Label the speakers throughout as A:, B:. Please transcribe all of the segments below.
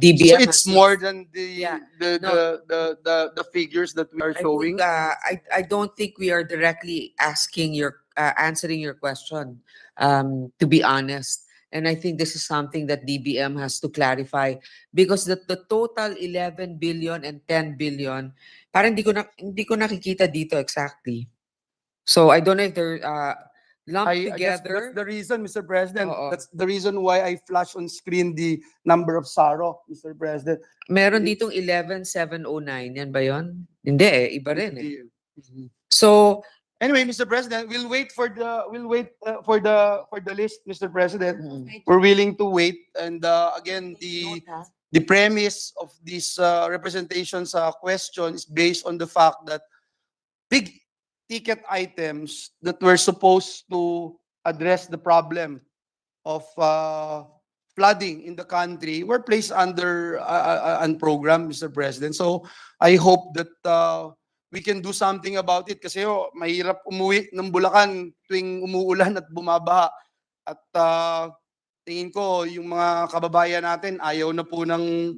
A: DBM
B: So it's
A: has
B: more than
A: Yeah.
B: the figures that we are showing.
A: I don't think we are directly asking answering your question, to be honest. And I think this is something that DBM has to clarify, because the total 11 billion and 10 billion, parang hindi ko nakikita dito exactly. So I don't know if they're lumped
B: I guess
A: together.
B: that's the reason, Mr. President.
A: Oo.
B: That's the reason why I flash on screen the number of SARO, Mr. President.
A: Meron ditong 11,709. Yan ba yun? Hindi iba rin
B: Mhm.
A: So,
B: Anyway, Mr. President, we'll wait for the list, Mr. President.
A: mm,
B: We're willing to wait. And again, the premise of this representation's question is based on the fact that big ticket items that were supposed to address the problem of flooding in the country were placed under an program, Mr. President. So I hope that we can do something about it, kasi mahirap umuwi ng Bulacan tuwing umuulan at bumabaha. At tingin ko yung mga kababayan natin ayaw na po ng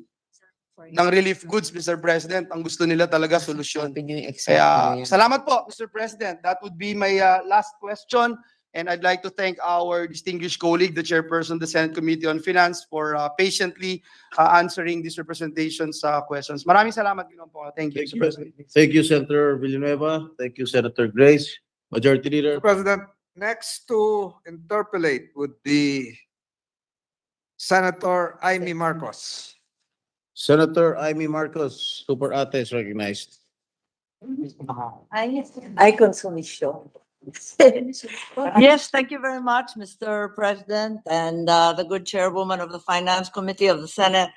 B: relief goods, Mr. President. Ang gusto nila talaga solusyon. Kaya salamat po, Mr. President. That would be my last question. And I'd like to thank our distinguished colleague, the chairperson of the Senate Committee on Finance, for patiently answering these representations questions. Maraming salamat, Ginoong po. Thank you, Mr. President.
C: Thank you, Senator Villanueva. Thank you, Senator Grace. Majority Leader.
D: Mr. President, next to interpolate would be Senator Amy Marcos.
C: Senator Amy Marcos, Super Ate is recognized.
E: I consumisyon. Yes, thank you very much, Mr. President, and the good chairwoman of the Finance Committee of the Senate.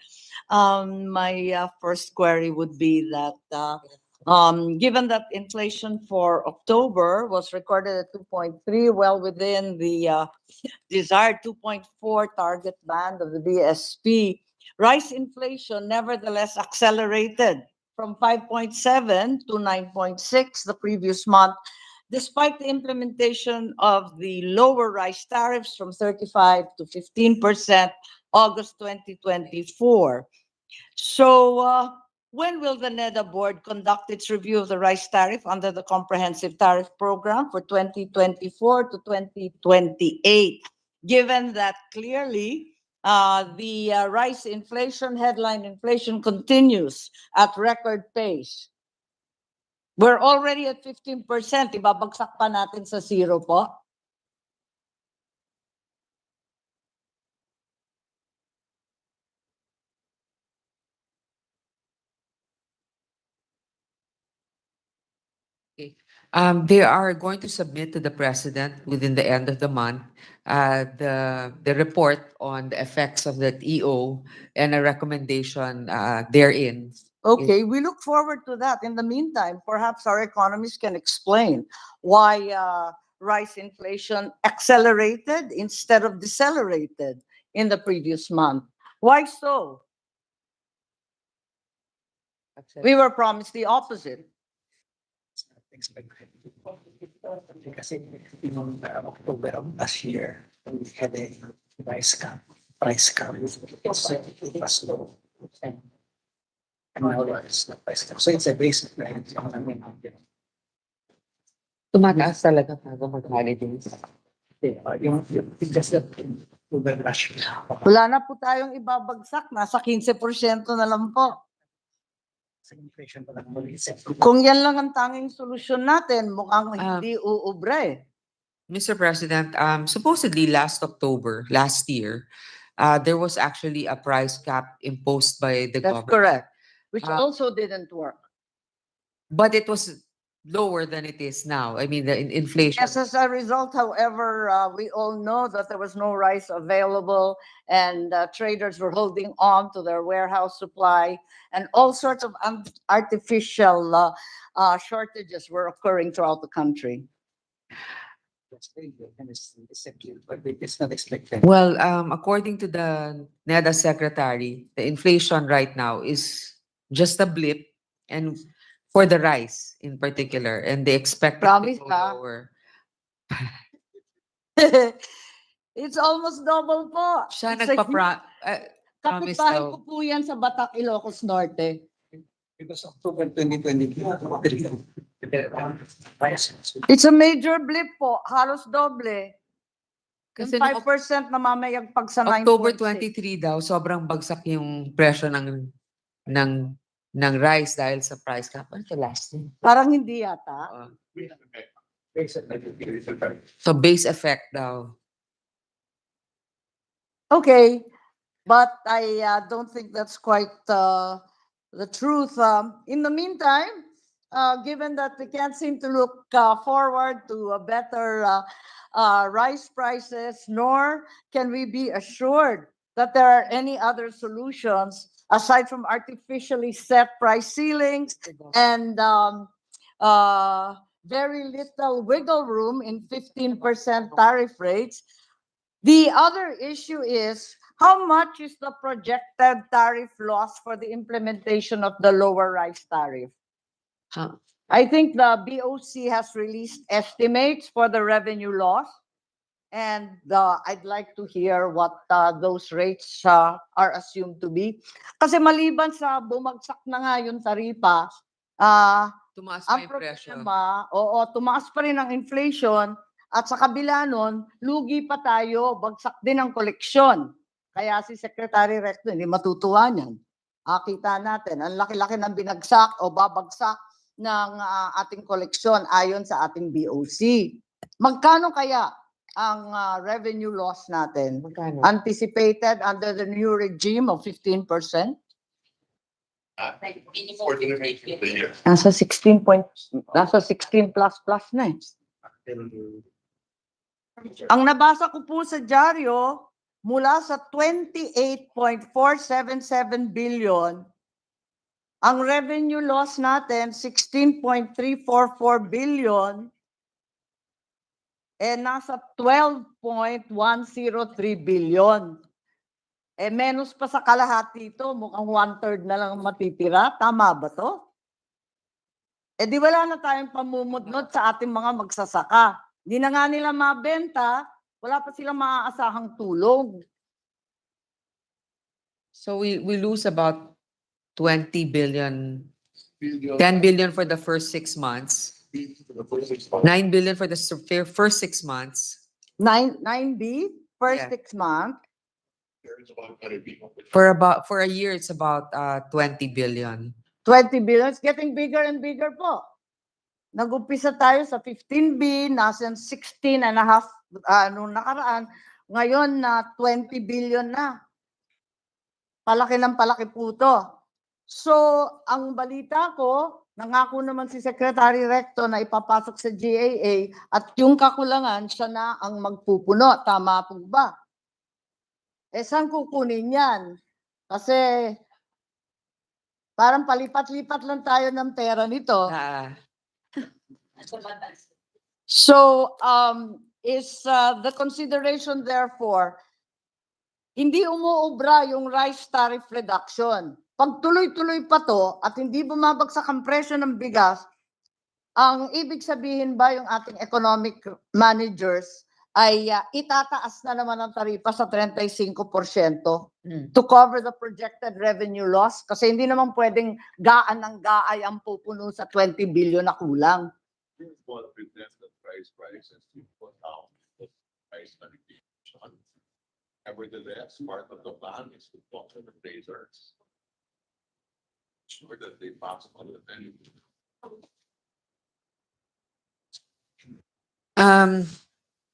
E: My first query would be that given that inflation for October was recorded at 2.3, well within the desired 2.4 target band of the BSP, rice inflation nevertheless accelerated from 5.7 to 9.6 the previous month, despite the implementation of the lower rice tariffs from 35 to 15% August 2024. So when will the NEDA board conduct its review of the rice tariff under the Comprehensive Tariff Program for 2024 to 2028? Given that clearly the rice inflation, headline inflation continues at record pace. We're already at 15%. Ibabagsak pa natin sa zero po.
A: They are going to submit to the president within the end of the month the report on the effects of the EO and a recommendation therein.
E: Okay, we look forward to that. In the meantime, perhaps our economists can explain why rice inflation accelerated instead of decelerated in the previous month. Why so? We were promised the opposite.
F: Kasi in October of last year, we had a price cap. It was low. And now it's the price cap. So it's a basic plan.
A: Tumataas talaga bago mag-holidays.
F: Yung just that October last year.
E: Wala na po tayong ibabagsak. Nasa 15% na lang po.
F: Inflation pa lang muli.
E: Kung yan lang ang tanging solusyon natin, mukhang hindi uubra eh.
A: Mr. President, supposedly last year, there was actually a price cap imposed by the
E: That's
A: government.
E: correct. Which
A: Uh,
E: also didn't work.
A: But it was lower than it is now. I mean, the inflation.
E: Yes, as a result, however, we all know that there was no rice available and traders were holding on to their warehouse supply and all sorts of artificial shortages were occurring throughout the country.
F: That's very good. And it's but it's not expected.
A: Well, according to the NEDA secretary, the inflation right now is just a blip, and for the rice in particular, and they expect it to
E: Promise
A: go
E: ka?
A: lower.
E: It's almost double po.
A: Siya
E: It's a
A: nagpapra... Promise
E: Kapitbahay
A: daw.
E: ko po yan sa Batak, Ilocos Norte.
F: Because October 2022.
E: It's a major blip po, halos doble.
A: Kasi
E: Yung
A: nung
E: 5% namamayagpag sa 9.6.
A: October 23 daw, sobrang bagsak yung presyo ng ng rice dahil sa price cap. Ano to last year?
E: Parang hindi yata.
A: So base effect daw.
E: Okay, but I don't think that's quite the truth. In the meantime, given that we can't seem to look forward to a better rice prices, nor can we be assured that there are any other solutions aside from artificially set price ceilings and very little wiggle room in 15% tariff rates. The other issue is how much is the projected tariff loss for the implementation of the lower rice tariff?
A: Huh.
E: I think the BOC has released estimates for the revenue loss. And I'd like to hear what those rates are assumed to be. Kasi maliban sa bumagsak na nga yung taripa,
A: Tumaas pa
E: ang
A: yung presyo.
E: problema, oo, tumaas pa rin ang inflation at sa kabila nun, lugi pa tayo, bagsak din ang koleksyon. Kaya si Secretary Recto hindi matutuwa niyan. Kita natin, ang laki-laki ng binagsak o babagsak ng ating koleksyon ayon sa ating BOC. Magkano kaya ang revenue loss natin?
A: Magkano?
E: Anticipated under the new regime of 15%? Nasa 16 plus na eh. Ang nabasa ko po sa dyaryo, mula sa 28.477 billion, ang revenue loss natin 16.344 billion, nasa 12.103 billion. Menos pa sa kalahati ito, mukhang 1/3 na lang matitira. Tama ba to? Di wala na tayong pamumudnot sa ating mga magsasaka. Hindi na nga nila mabenta, wala pa silang maaasahang tulong.
A: So we lose about 20 billion, 10 billion for the first 6 months, 9 billion for the first 6 months.
E: 9B, first
A: Yeah.
E: 6 months.
A: For a year, it's about 20 billion.
E: 20 billion, it's getting bigger and bigger po. Nag-umpisa tayo sa 15B, nasa 16 and a half nung nakaraan. Ngayon na 20 billion na. Palaki ng palaki po to. So, ang balita ko, nangako naman si Secretary Recto na ipapasok sa GAA at yung kakulangan, siya na ang magpupuno. Tama po ba? Saan kukunin yan? Kasi parang palipat-lipat lang tayo ng pera nito. So, is the consideration therefore, hindi umuubra yung rice tariff reduction. Pag tuloy-tuloy pa to at hindi bumabagsak ang presyo ng bigas, ang ibig sabihin ba yung ating economic managers ay itataas na naman ang taripa sa 35% to cover the projected revenue loss? Kasi hindi naman pwedeng gaan ng gaay ang pupuno sa 20 billion na kulang.
G: Nevertheless, part of the plan is to talk to the appraisers. Sure that they pass on the value.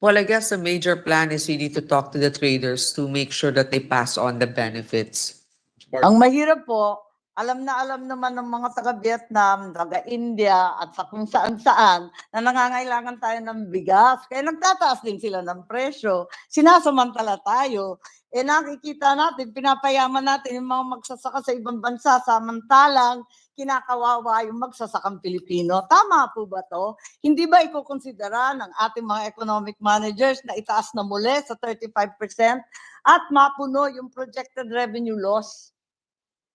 A: Well, I guess the major plan is we need to talk to the traders to make sure that they pass on the benefits.
E: Ang mahirap po, alam naman ng mga taga-Vietnam, taga-India, at sa kung saan-saan na nangangailangan tayo ng bigas. Kaya nagtataas din sila ng presyo. Sinasamantala tayo. Nakikita natin, pinapayaman natin yung mga magsasaka sa ibang bansa, samantalang kinakawawa yung magsasakang Pilipino. Tama po ba to? Hindi ba ikukonsidera ng ating mga economic managers na itaas na muli sa 35% at mapuno yung projected revenue loss?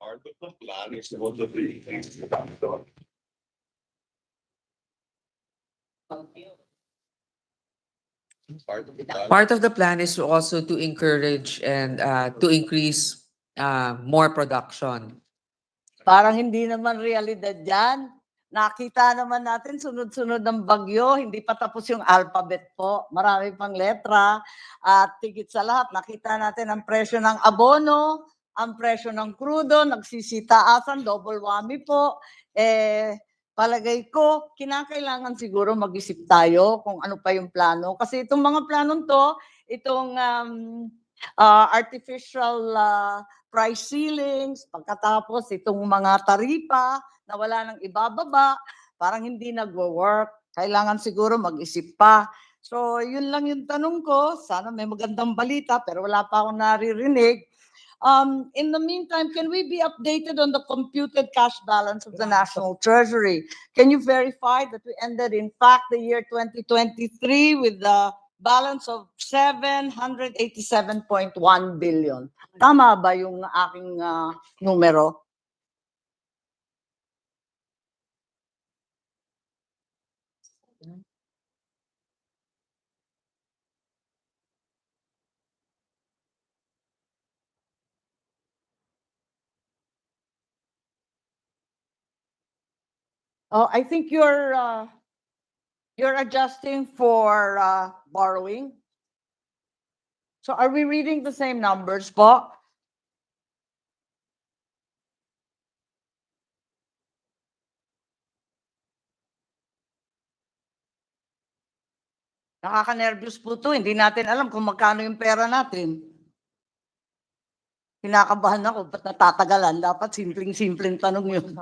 G: Part of the plan is to also be.
A: Part of the plan is to also to encourage and to increase more production.
E: Parang hindi naman realidad yan. Nakita naman natin sunod-sunod ng bagyo, hindi pa tapos yung alphabet po. Marami pang letra. At tigit sa lahat, nakita natin ang presyo ng abono, ang presyo ng krudo, nagsisitaasan, double whammy po. Palagay ko, kinakailangan siguro mag-isip tayo kung ano pa yung plano. Kasi itong mga planong to, itong artificial price ceilings, pagkatapos itong mga taripa na wala nang ibababa, parang hindi nagwo-work. Kailangan siguro mag-isip pa. So, yun lang yung tanong ko. Sana may magandang balita, pero wala pa akong naririnig. In the meantime, can we be updated on the computed cash balance of the National Treasury? Can you verify that we ended, in fact, the year 2023 with the balance of 787.1 billion? Tama ba yung aking numero? Oh, I think you're adjusting for borrowing. So are we reading the same numbers po? Nakaka-nervous po to. Hindi natin alam kung magkano yung pera natin. Kinakabahan ako, ba't natatagalan? Dapat simpleng-simpleng tanong yun.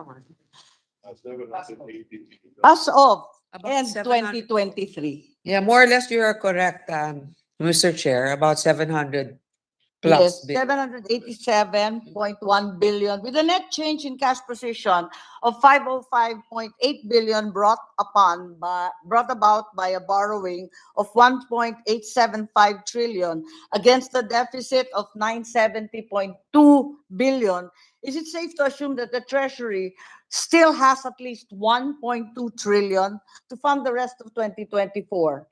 E: As of
A: About
E: end
A: 700.
E: 2023.
A: Yeah, more or less you are correct, Mr. Chair, about 700 plus.
E: Yes, 787.1 billion with a net change in cash position of 505.8 billion brought about by a borrowing of 1.875 trillion against a deficit of 970.2 billion. Is it safe to assume that the Treasury still has at least 1.2 trillion to fund the rest of 2024?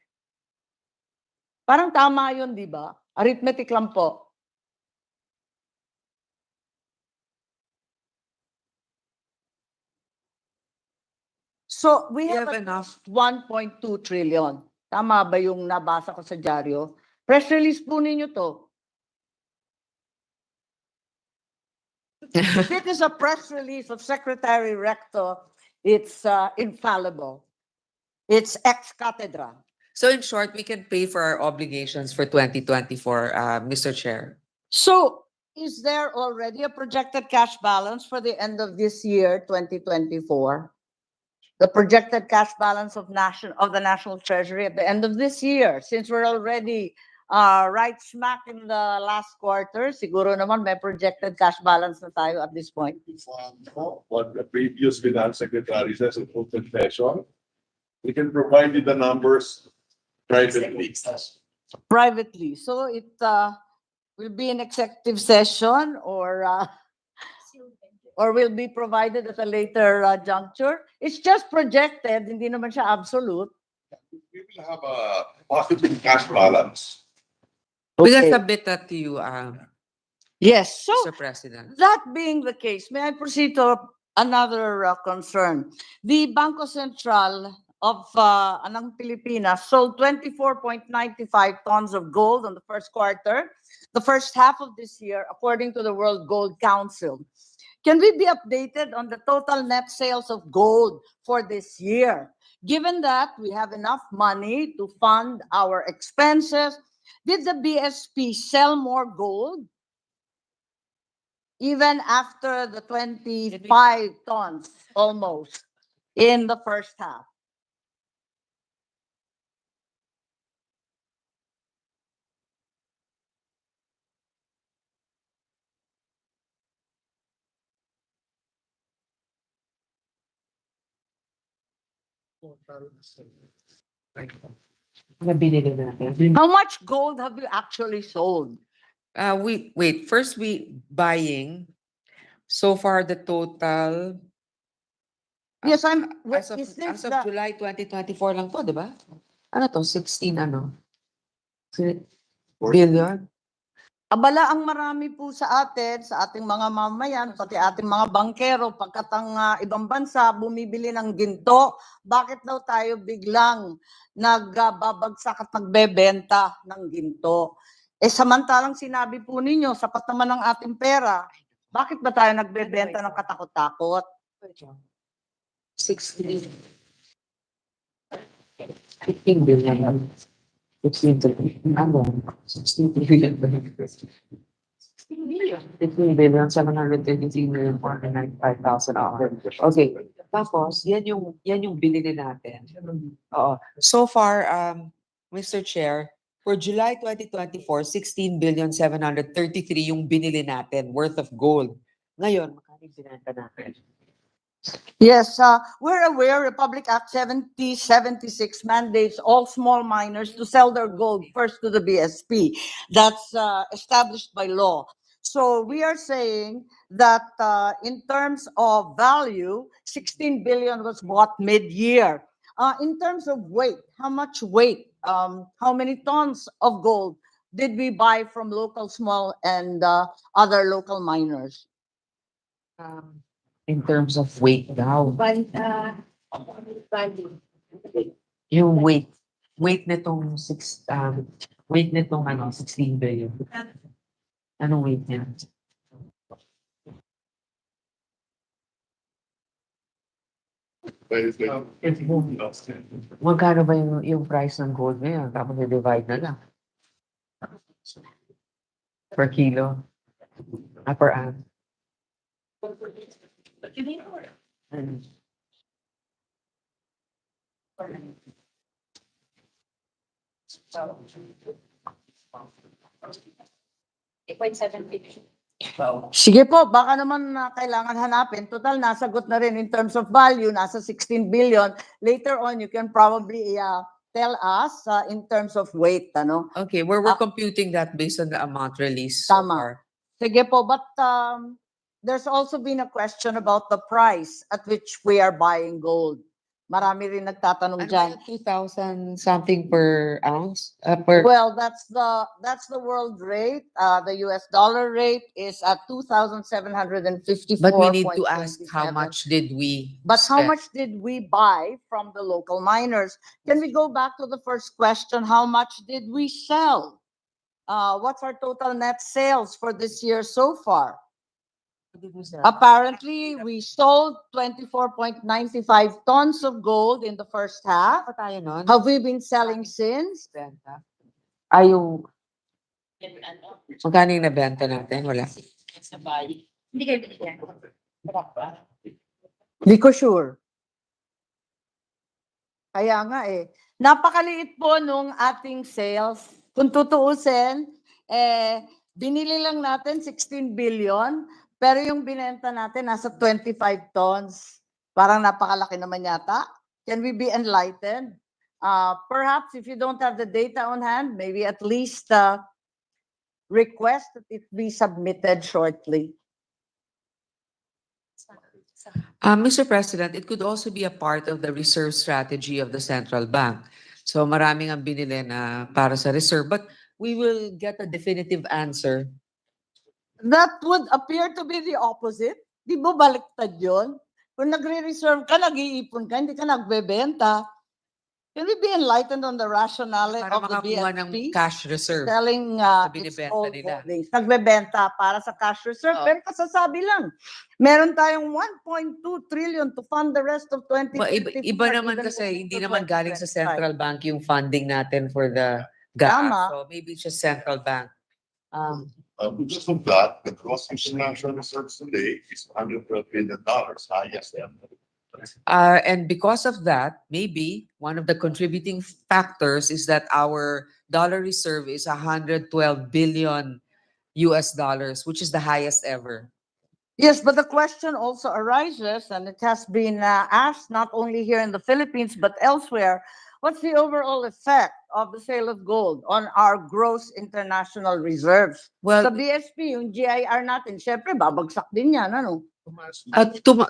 E: Parang tama yun, di ba? Arithmetic lang po. So we have
A: enough.
E: 1.2 trillion. Tama ba yung nabasa ko sa dyaryo? Press release po ninyo to. If it is a press release of Secretary Recto, it's infallible. It's ex cathedra.
A: So in short, we can pay for our obligations for 2024, Mr. Chair.
E: So is there already a projected cash balance for the end of this year, 2024? The projected cash balance of the National Treasury at the end of this year, since we're already right smack in the last quarter, siguro naman may projected cash balance na tayo at this point.
G: What the previous finance secretary says in open session, we can provide you the numbers privately.
E: Privately, so it will be an executive session or will be provided at a later juncture. It's just projected, hindi naman siya absolute.
G: We will have a positive cash balance.
A: We can
E: Okay.
A: submit that to you,
E: Yes, so
A: Mr. President.
E: that being the case, may I proceed to another concern? The Bangko Sentral of Anang Pilipinas sold 24.95 tons of gold on the first quarter, the first half of this year, according to the World Gold Council. Can we be updated on the total net sales of gold for this year? Given that we have enough money to fund our expenses, did the BSP sell more gold even after the 25 tons almost in the first half? How much gold have you actually sold?
A: First we buying. So far the total.
E: Yes,
A: As of,
E: is this
A: as of
E: the,
A: July 2024 lang to, di ba? Ano to? 16 ano? Billion?
E: Abala ang marami po sa atin, sa ating mga mamayan, pati ating mga bangkero, pagkat ang ibang bansa bumibili ng ginto, bakit daw tayo biglang nagbabagsak at nagbebenta ng ginto? Eh samantalang sinabi po ninyo, sapat naman ang ating pera, bakit ba tayo nagbebenta ng katakot-takot?
A: 16 15 billion. 16 billion. Ano? 16 billion. 15 billion, 733,495,000. Okay. Tapos, yan yung binili natin. Oo. So far, Mr. Chair, for July 2024, 16,733 yung binili natin worth of gold. Ngayon, magkano yung binenta natin?
E: Yes, we're aware Republic Act 7076 mandates all small miners to sell their gold first to the BSP. That's established by law. So we are saying that in terms of value, 16 billion was bought mid-year. In terms of weight, how much weight, how many tons of gold did we buy from local small and other local miners?
A: In terms of weight daw.
H: Value.
A: Yung weight nitong weight nitong 16 billion. Anong weight niya? Magkano ba yung price ng gold ngayon? Tapos i-divide na lang. Per kilo. Per ounce. Hmm.
E: Sige po, baka naman kailangan hanapin. Total, nasagot na rin in terms of value, nasa 16 billion. Later on, you can probably tell us in terms of weight. Ano?
A: Okay, we're computing that based on the amount released so
E: Tama.
A: far.
E: Sige po, but there's also been a question about the price at which we are buying gold. Marami rin nagtatanong
A: Ano ba
E: dyan.
A: yung 2,000 something per ounce? Per
E: Well, that's the world rate. The US dollar rate is at 2,754.
A: but we need to ask how much did we
E: But how
A: spend?
E: much did we buy from the local miners? Can we go back to the first question? How much did we sell? What's our total net sales for this year so far? Apparently, we sold 24.95 tons of gold in the first half.
A: Pa tayo nun?
E: Have we been selling since?
A: Benta? Ay, yung magkano yung nabenta natin? Wala.
H: Hindi kayo binigyan.
E: Hindi ko sure. Kaya nga napakaliit po nung ating sales. Kung tutuusin, binili lang natin 16 billion, pero yung binenta natin nasa 25 tons. Parang napakalaki naman yata. Can we be enlightened? Perhaps if you don't have the data on hand, maybe at least request that it be submitted shortly.
A: Mr. President, it could also be a part of the reserve strategy of the central bank. So maraming ang binili na para sa reserve, but we will get a definitive answer.
E: That would appear to be the opposite. Di ba baliktad yun? Kung nagre-reserve ka, nag-iipon ka, hindi ka nagbebenta. Can we be enlightened on the rationale
A: Para
E: of the
A: makakuha ng
E: BSP?
A: cash reserve.
E: Selling
A: na
E: its
A: binibenta
E: gold
A: nila.
E: holdings. Nagbebenta para sa cash reserve.
A: Oh.
E: Pero kasasabi lang, meron tayong 1.2 trillion to fund the rest of 2024.
A: Iba naman
E: even
A: kasi,
E: moving
A: hindi
E: to
A: naman galing sa
E: 2025.
A: central bank yung funding natin for the gas.
E: Tama.
A: So maybe it's just central bank.
G: Just of that, the gross international reserves today is $112 billion, highest ever.
A: And because of that, maybe one of the contributing factors is that our dollar reserve is 112 billion US dollars, which is the highest ever.
E: Yes, but the question also arises, and it has been asked not only here in the Philippines, but elsewhere. What's the overall effect of the sale of gold on our gross international reserves?
A: Well,
E: Sa BSP, yung GIR natin, syempre, babagsak din yan, ano?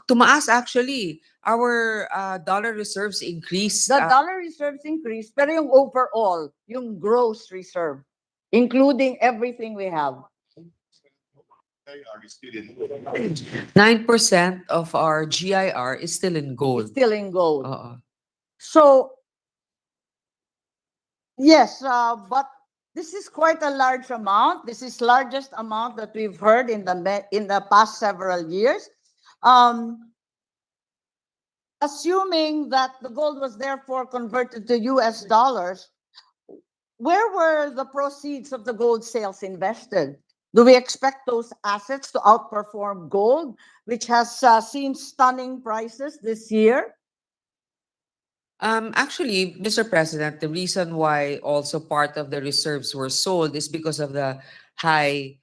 A: tumaas actually. Our dollar reserves increased.
E: The dollar reserves increased, pero yung overall, yung gross reserve, including everything we have,
G: Are you still in?
A: 9% of our GIR is still in
E: It's
A: gold.
E: still in gold.
A: Oo.
E: So, yes, but this is quite a large amount. This is largest amount that we've heard in the past several years. Assuming that the gold was therefore converted to US dollars, where were the proceeds of the gold sales invested? Do we expect those assets to outperform gold, which has seen stunning prices this year?
A: Actually, Mr. President, the reason why also part of the reserves were sold is because of the high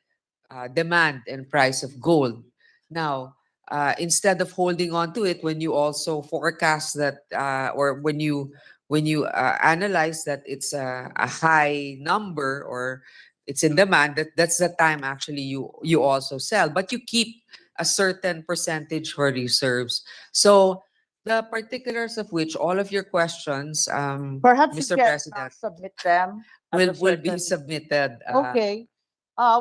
A: demand and price of gold. Now, instead of holding on to it, when you also forecast that, or when you analyze that it's a high number or it's in demand, that's the time actually you also sell, but you keep a certain percentage for reserves. So the particulars of which all of your questions,
E: Perhaps you
A: Mr.
E: can
A: President,
E: submit them at a
A: will be
E: certain.
A: submitted.
E: Okay.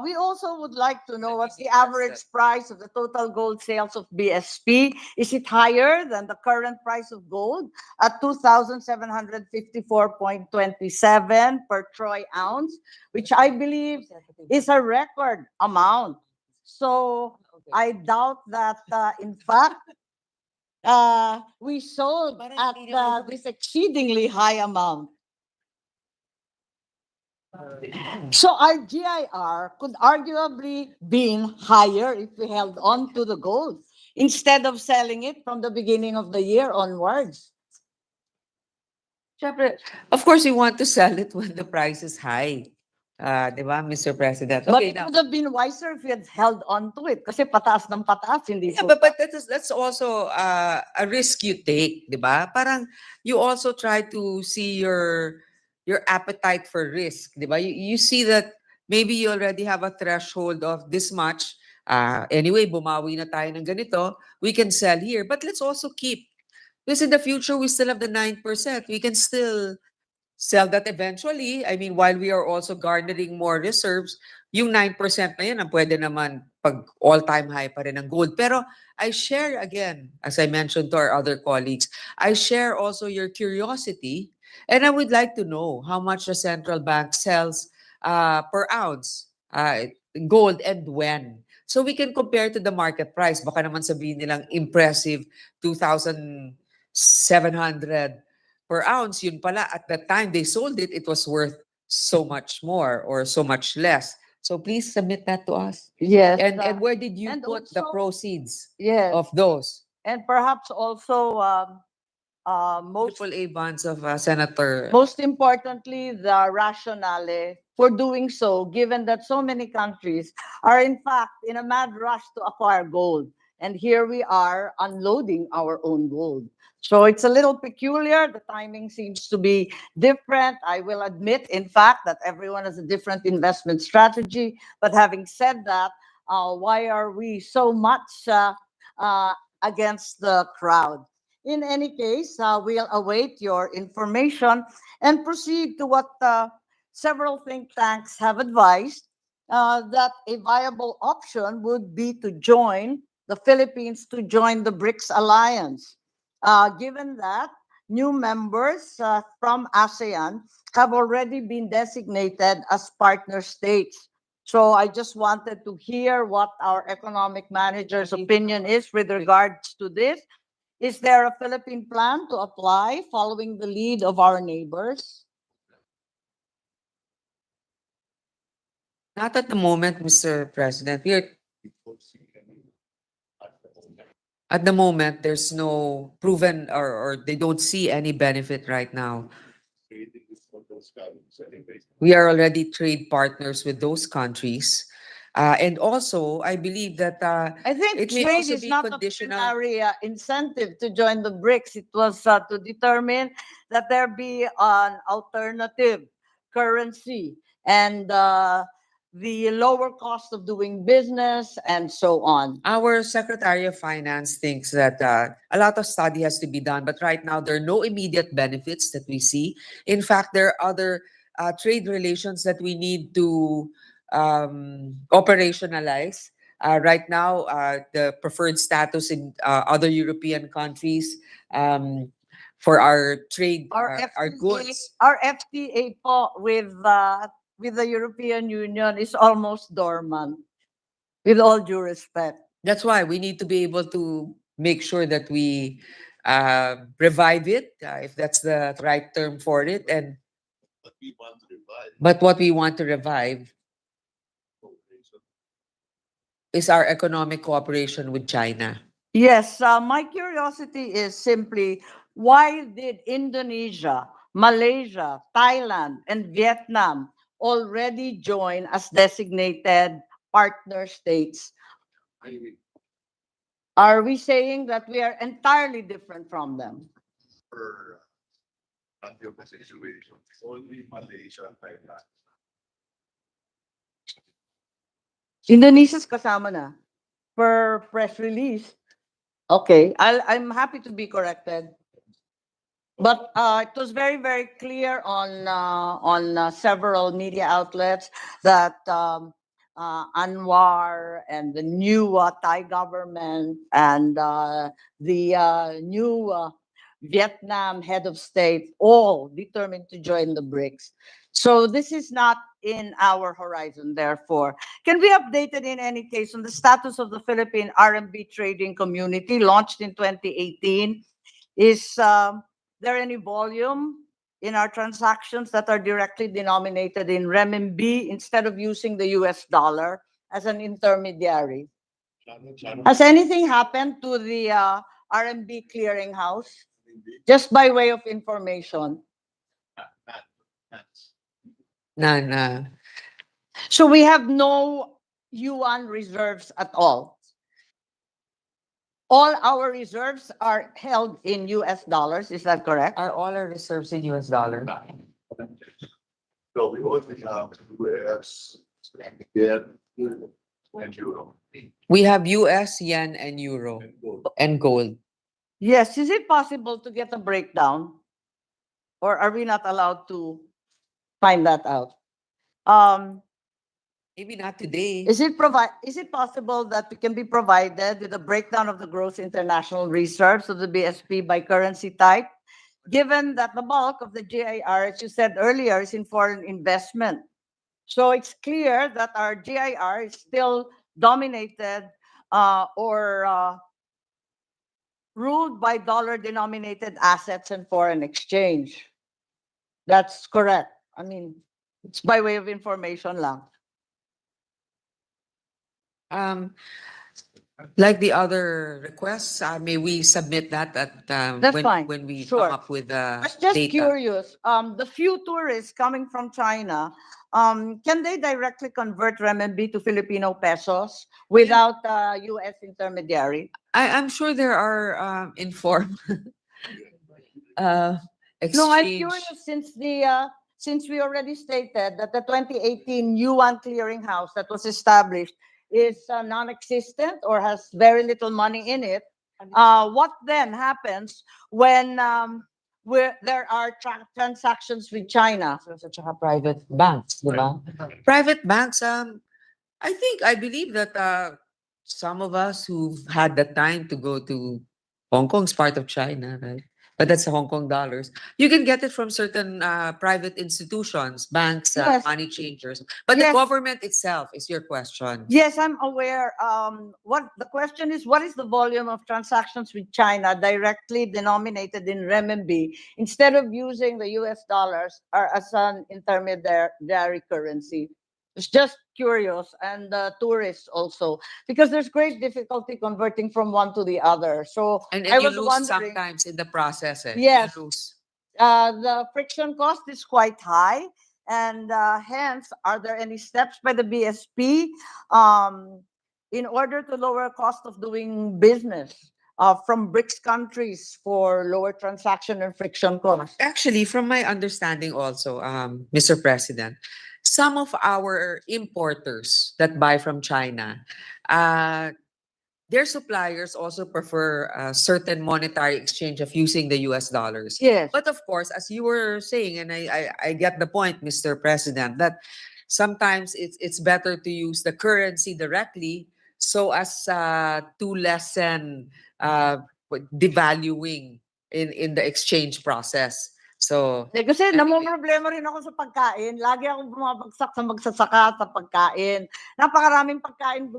E: We also would like to know what's the average price of the total gold sales of BSP. Is it higher than the current price of gold at 2,754.27 per troy ounce, which I believe is a record amount. So I doubt that, in fact, we sold at this exceedingly high amount. So our GIR could arguably been higher if we held on to the gold instead of selling it from the beginning of the year onwards.
A: Siyempre, of course, we want to sell it when the price is high. Di ba, Mr. President?
E: But
A: Okay,
E: it
A: now,
E: would have been wiser if we had held on to it kasi pataas ng pataas, hindi
A: yeah,
E: po.
A: but that's also a risk you take, di ba? Parang you also try to see your appetite for risk, di ba? You see that maybe you already have a threshold of this much. Anyway, bumawi na tayo ng ganito. We can sell here, but let's also keep. Because in the future, we still have the 9%. We can still sell that eventually. I mean, while we are also garnering more reserves, yung 9% na yun, ang pwede naman pag all-time high pa rin ng gold. Pero I share again, as I mentioned to our other colleagues, I share also your curiosity, and I would like to know how much the central bank sells per ounce gold and when. So we can compare to the market price. Baka naman sabihin nilang impressive 2,700 per ounce, yun pala, at the time they sold it, it was worth so much more or so much less. So please submit that to us.
E: Yes.
A: And where did you
E: and
A: put the
E: also-
A: proceeds
E: Yes.
A: of those
E: And perhaps also most
A: AAA bonds of Senator?
E: most importantly, the rationale for doing so, given that so many countries are in fact in a mad rush to acquire gold. And here we are unloading our own gold. So it's a little peculiar. The timing seems to be different. I will admit, in fact, that everyone has a different investment strategy. But having said that, why are we so much against the crowd? In any case, we'll await your information and proceed to what several think tanks have advised, that a viable option would be to join the Philippines to join the BRICS alliance. Given that new members from ASEAN have already been designated as partner states. So I just wanted to hear what our economic manager's opinion is with regards to this. Is there a Philippine plan to apply following the lead of our neighbors?
A: Not at the moment, Mr. President. At the moment, there's no proven or they don't see any benefit right now. We are already trade partners with those countries. And also, I believe that
E: I think
A: it may
E: trade
A: also
E: is
A: be
E: not a
A: conditional.
E: primary incentive to join the BRICS. It was to determine that there be an alternative currency and the lower cost of doing business and so on.
A: Our Secretary of Finance thinks that a lot of study has to be done, but right now there are no immediate benefits that we see. In fact, there are other trade relations that we need to operationalize. Right now, the preferred status in other European countries for our trade, our goods.
E: Our FTA po with the European Union is almost dormant, with all due respect.
A: That's why we need to be able to make sure that we revive it, if that's the right term for it. And
G: But we want to revive.
A: but what we want to revive is our economic cooperation with China.
E: Yes, my curiosity is simply, why did Indonesia, Malaysia, Thailand, and Vietnam already join as designated partner states? Are we saying that we are entirely different from them?
G: Per country of the situation, only Malaysia and Thailand.
E: Indonesia's kasama na per press release. Okay, I'm happy to be corrected. But it was very, very clear on several media outlets that Anwar and the new Thai government and the new Vietnam head of state all determined to join the BRICS. So this is not in our horizon, therefore. Can we update it in any case on the status of the Philippine RMB trading community launched in 2018? Is there any volume in our transactions that are directly denominated in renminbi instead of using the US dollar as an intermediary? Has anything happened to the RMB clearinghouse? Just by way of information.
A: None.
E: So we have no yuan reserves at all. All our reserves are held in US dollars. Is that correct?
A: Are all our reserves in US dollar?
G: So we only have US, yen, and euro.
A: We have US, yen, and euro,
G: And gold.
A: and gold.
E: Yes. Is it possible to get a breakdown? Or are we not allowed to find that out?
A: Maybe not today.
E: Is it possible that we can be provided with a breakdown of the gross international reserves of the BSP by currency type? Given that the bulk of the GIR, as you said earlier, is in foreign investment. So it's clear that our GIR is still dominated or ruled by dollar-denominated assets and foreign exchange. That's correct. I mean, it's by way of information lang.
A: Like the other requests, may we submit that at
E: That's fine.
A: when we
E: Sure.
A: come up with
E: I was just
A: data.
E: curious, the few tourists coming from China, can they directly convert renminbi to Filipino pesos without a US intermediary?
A: I'm sure there are informed
E: No, I'm
A: exchange.
E: curious since we already stated that the 2018 yuan clearinghouse that was established is non-existent or has very little money in it. What then happens when where there are transactions with China?
A: Such a private banks, di ba? Private banks, I believe that some of us who've had the time to go to Hong Kong's part of China, right? But that's Hong Kong dollars. You can get it from certain private institutions, banks,
E: Yes.
A: money changers. But
E: Yes.
A: the government itself is your question.
E: Yes, I'm aware. What the question is, what is the volume of transactions with China directly denominated in renminbi instead of using the US dollars or as an intermediary currency? It's just curious, and tourists also, because there's great difficulty converting from one to the other. So
A: And
E: I
A: you
E: was
A: lose
E: wondering,
A: sometimes in the process.
E: Yes.
A: You lose.
E: the friction cost is quite high, and hence, are there any steps by the BSP in order to lower cost of doing business from BRICS countries for lower transaction and friction costs?
A: Actually, from my understanding also, Mr. President, some of our importers that buy from China, their suppliers also prefer a certain monetary exchange of using the US dollars.
E: Yes.
A: But of course, as you were saying, and I get the point, Mr. President, that sometimes it's better to use the currency directly so as to lessen devaluing in the exchange process. So
E: Kasi
A: anyway.
E: namomroblema rin ako sa pagkain. Lagi akong bumabagsak sa magsasaka sa pagkain. Napakaraming pagkain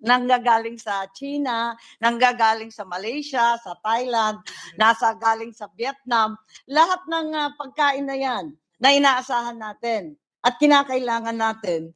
E: nanggagaling sa China, nanggagaling sa Malaysia, sa Thailand, nasa galing sa Vietnam. Lahat ng pagkain na yan na inaasahan natin at kinakailangan natin,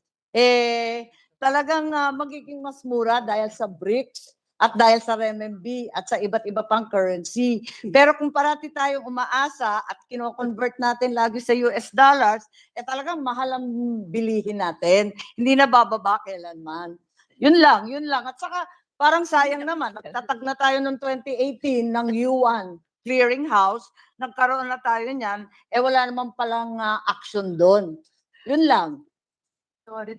E: talagang magiging mas mura dahil sa BRICS at dahil sa renminbi at sa iba't iba pang currency. Pero kung parati tayong umaasa at kino-convert natin lagi sa US dollars, talagang mahal ang bilihin natin. Hindi na bababa kailanman. Yun lang, yun lang. At saka parang sayang naman, nagtatag na tayo noong 2018 ng yuan clearinghouse, nagkaroon na tayo niyan, wala naman palang action doon. Yun lang.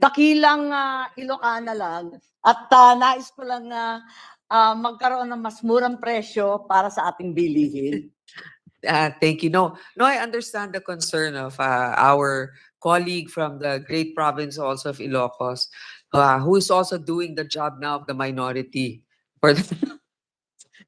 E: Dakilang Ilocana lang at nais ko lang magkaroon ng mas murang presyo para sa ating bilihin.
A: Thank you. No, I understand the concern of our colleague from the great province also of Ilocos, who is also doing the job now of the minority.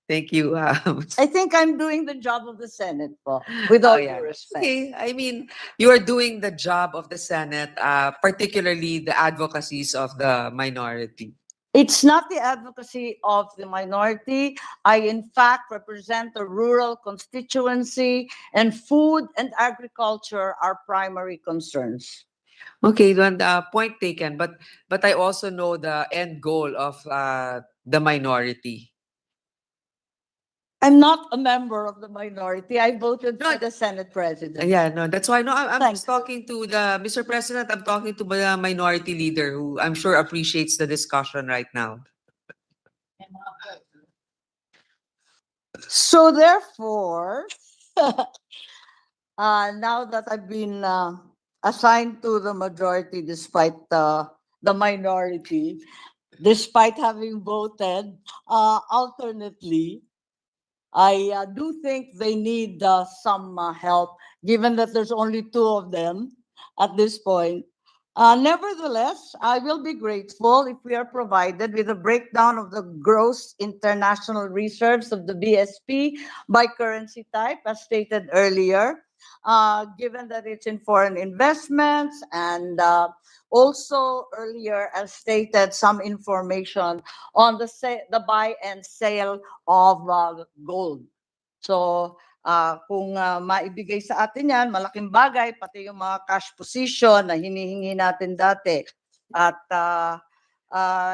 A: Thank you.
E: I think I'm doing the job of the Senate po, with all due respect.
A: Okay, I mean, you are doing the job of the Senate, particularly the advocacies of the minority.
E: It's not the advocacy of the minority. I, in fact, represent the rural constituency, and food and agriculture are primary concerns.
A: Okay, then point taken. But I also know the end goal of the minority.
E: I'm not a member of the minority. I voted
A: No,
E: for the Senate president.
A: Yeah, no, that's why. No, I'm
E: Thanks.
A: just talking to the Mr. President. I'm talking to the minority leader, who I'm sure appreciates the discussion right now.
E: So therefore, now that I've been assigned to the majority despite the minority, despite having voted alternately, I do think they need some help, given that there's only two of them at this point. Nevertheless, I will be grateful if we are provided with a breakdown of the gross international reserves of the BSP by currency type, as stated earlier, given that it's in foreign investments, and also earlier, as stated, some information on the buy and sale of gold. So, kung maibigay sa atin yan, malaking bagay, pati yung mga cash position na hinihingi natin dati. At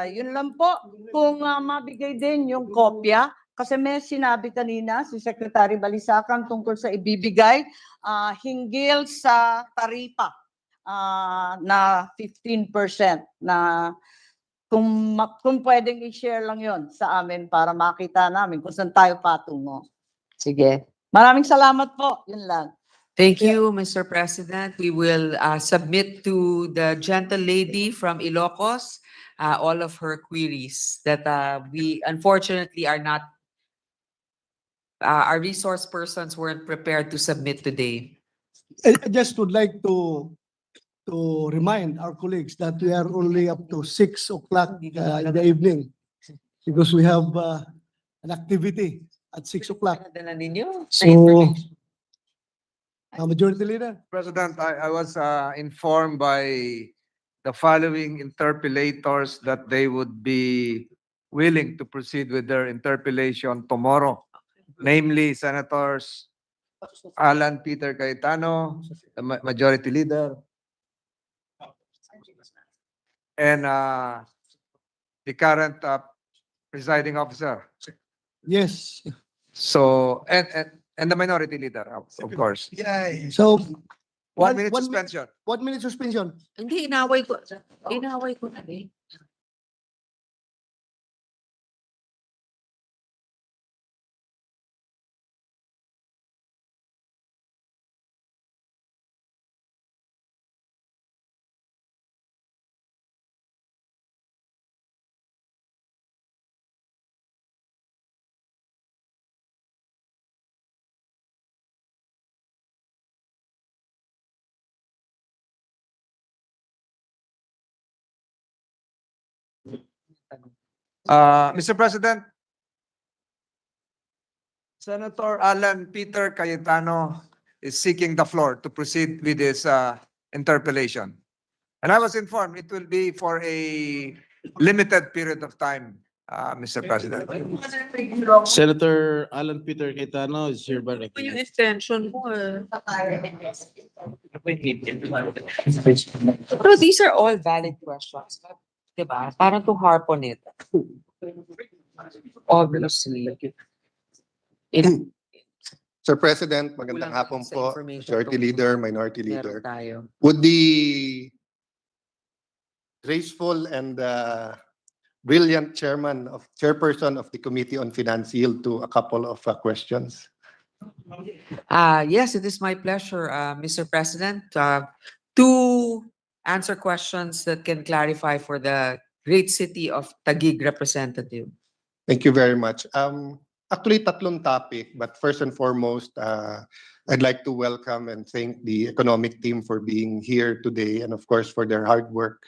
E: yun lang po, kung mabigay din yung kopya, kasi may sinabi kanina si Secretary Balisacan tungkol sa ibibigay hinggil sa taripa na 15% na kung pwedeng i-share lang yon sa amin para makita namin kung saan tayo patungo. Sige. Maraming salamat po. Yun lang.
A: Thank you, Mr. President. We will submit to the gentle lady from Ilocos all of her queries that we unfortunately are not, our resource persons weren't prepared to submit today.
I: I just would like to remind our colleagues that we are only up to 6 o'clock in the evening because we have an activity at 6 o'clock.
A: Dala ninyo?
I: So, Majority Leader.
D: President, I was informed by the following interpellators that they would be willing to proceed with their interpellation tomorrow, namely Senators Alan Peter Cayetano, the Majority Leader, and the current presiding officer.
I: Yes.
D: So, and the Minority Leader, of course.
I: So,
D: 1 minute
I: 1
D: suspension.
I: 1 minute suspension.
A: Hindi, inaway ko. Inaway ko na eh.
D: Mr. President, Senator Alan Peter Cayetano is seeking the floor to proceed with his interpellation. And I was informed it will be for a limited period of time, Mr. President.
C: Senator Alan Peter Cayetano is hereby
A: Yung
C: recognized.
A: extension mo Pero these are all valid questions. Diba? Parang to harp on it. Obviously.
J: Sir President,
A: Kulang
J: magandang hapon
A: sa
J: po,
A: information
J: Majority
A: tungkol
J: Leader,
A: sa
J: Minority
A: Meron
J: Leader.
A: tayo.
J: Would the graceful and brilliant chairperson of the Committee on Finance yield to a couple of questions?
A: Yes, it is my pleasure, Mr. President, to answer questions that can clarify for the great city of Taguig representative.
J: Thank you very much. Actually, tatlong topic, but first and foremost, I'd like to welcome and thank the economic team for being here today and of course for their hard work.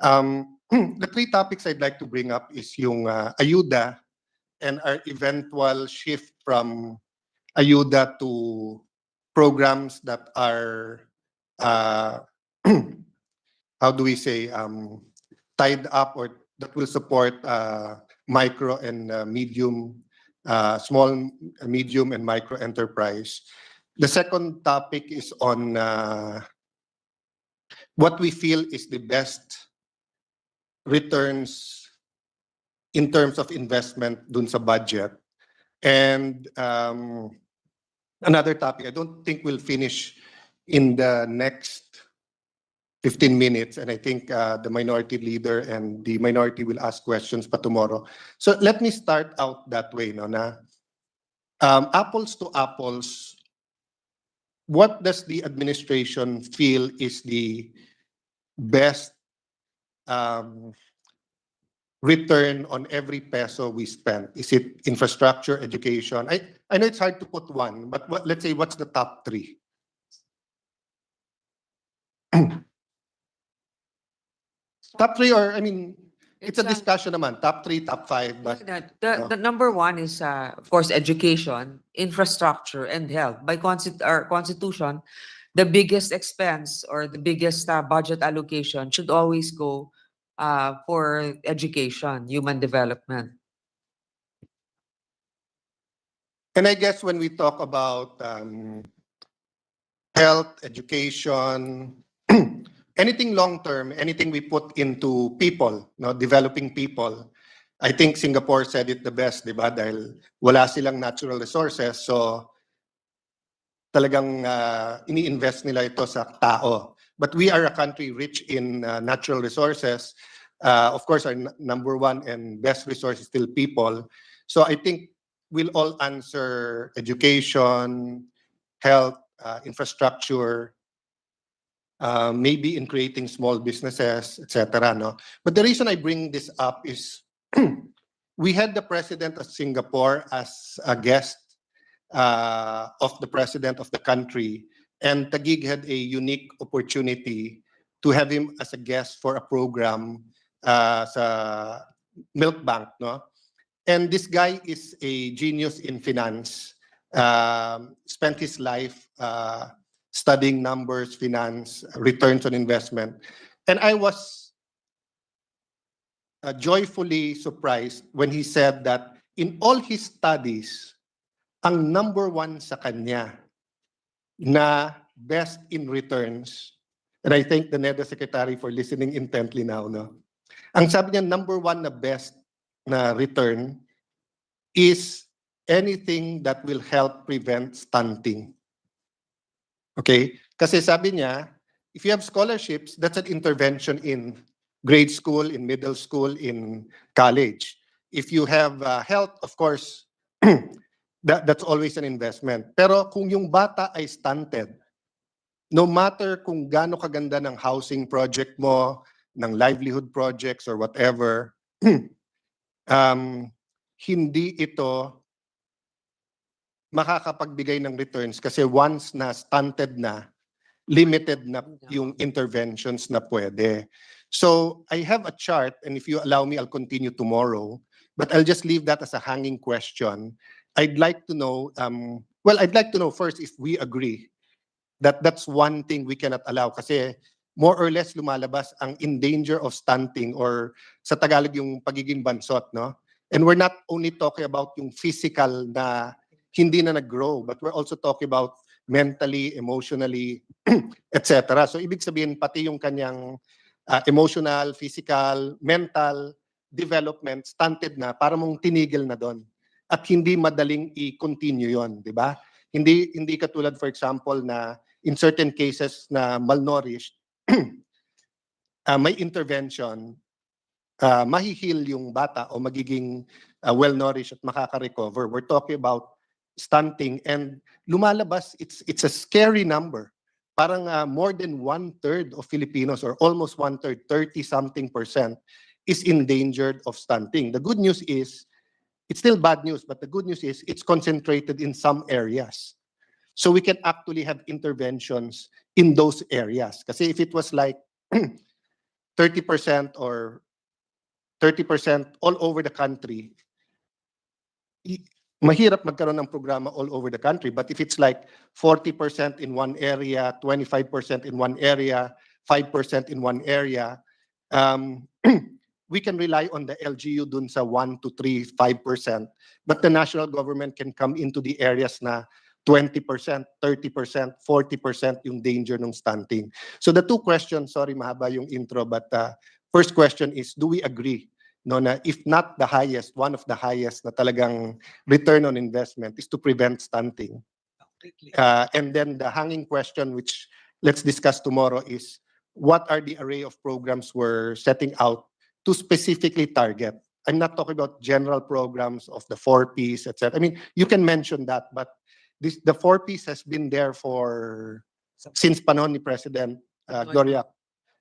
J: The three topics I'd like to bring up is yung ayuda and our eventual shift from ayuda to programs that are, how do we say, tied up or that will support micro and small, medium and micro enterprise. The second topic is on what we feel is the best returns in terms of investment dun sa budget. And another topic, I don't think we'll finish in the next 15 minutes, and I think the minority leader and the minority will ask questions pa tomorrow. So let me start out that way, no, na apples to apples, what does the administration feel is the best return on every peso we spend? Is it infrastructure, education? I know it's hard to put one, but let's say what's the top three? Top three, or I mean, it's a discussion naman. Top three, top five, but
A: The number one is, of course, education, infrastructure, and health. By our constitution, the biggest expense or the biggest budget allocation should always go for education, human development.
J: and I guess when we talk about health, education, anything long-term, anything we put into people, no, developing people, I think Singapore said it the best, di ba? Dahil wala silang natural resources, so talagang ini-invest nila ito sa tao. But we are a country rich in natural resources. Of course, our number one and best resource is still people. So I think we'll all answer education, health, infrastructure, maybe in creating small businesses, etc. No? But the reason I bring this up is we had the president of Singapore as a guest of the president of the country, and Taguig had a unique opportunity to have him as a guest for a program sa Milk Bank. No? And this guy is a genius in finance, spent his life studying numbers, finance, returns on investment. And I was joyfully surprised when he said that in all his studies, ang number one sa kanya na best in returns, and I thank the NEDA Secretary for listening intently now, no? Ang sabi niya, number one na best na return is anything that will help prevent stunting. Okay? Kasi sabi niya, if you have scholarships, that's an intervention in grade school, in middle school, in college. If you have health, of course, that's always an investment. Pero kung yung bata ay stunted, no matter kung gaano kaganda ng housing project mo, ng livelihood projects or whatever, hindi ito makakapagbigay ng returns kasi once na stunted na, limited na yung interventions na pwede. So I have a chart, and if you allow me, I'll continue tomorrow. But I'll just leave that as a hanging question. I'd like to know, I'd like to know first if we agree that that's one thing we cannot allow kasi more or less lumalabas ang in danger of stunting or sa Tagalog yung pagiging bansot, no? And we're not only talking about yung physical na hindi na nag-grow, but we're also talking about mentally, emotionally, etc. So ibig sabihin pati yung kanyang emotional, physical, mental development stunted na para mong tinigil na doon. At hindi madaling i-continue yon, di ba? Hindi katulad for example na in certain cases na malnourished, may intervention, mahihil yung bata o magiging well-nourished at makaka-recover. We're talking about stunting and lumalabas, it's a scary number. Parang more than 1/3 of Filipinos or almost 1/3, 30-something% is endangered of stunting. The good news is, it's still bad news, but the good news is it's concentrated in some areas. So we can actually have interventions in those areas. Kasi if it was like 30% or 30% all over the country, mahirap magkaroon ng programa all over the country. But if it's like 40% in one area, 25% in one area, 5% in one area, we can rely on the LGU dun sa 1 to 3, 5%. But the national government can come into the areas na 20%, 30%, 40% yung danger ng stunting. So the two questions, sorry mahaba yung intro, but first question is, do we agree no, na if not the highest, one of the highest na talagang return on investment is to prevent stunting? And then the hanging question, which let's discuss tomorrow, is what are the array of programs we're setting out to specifically target? I'm not talking about general programs of the 4Ps, etc. I mean, you can mention that, but the 4Ps has been there since panahon ni President Gloria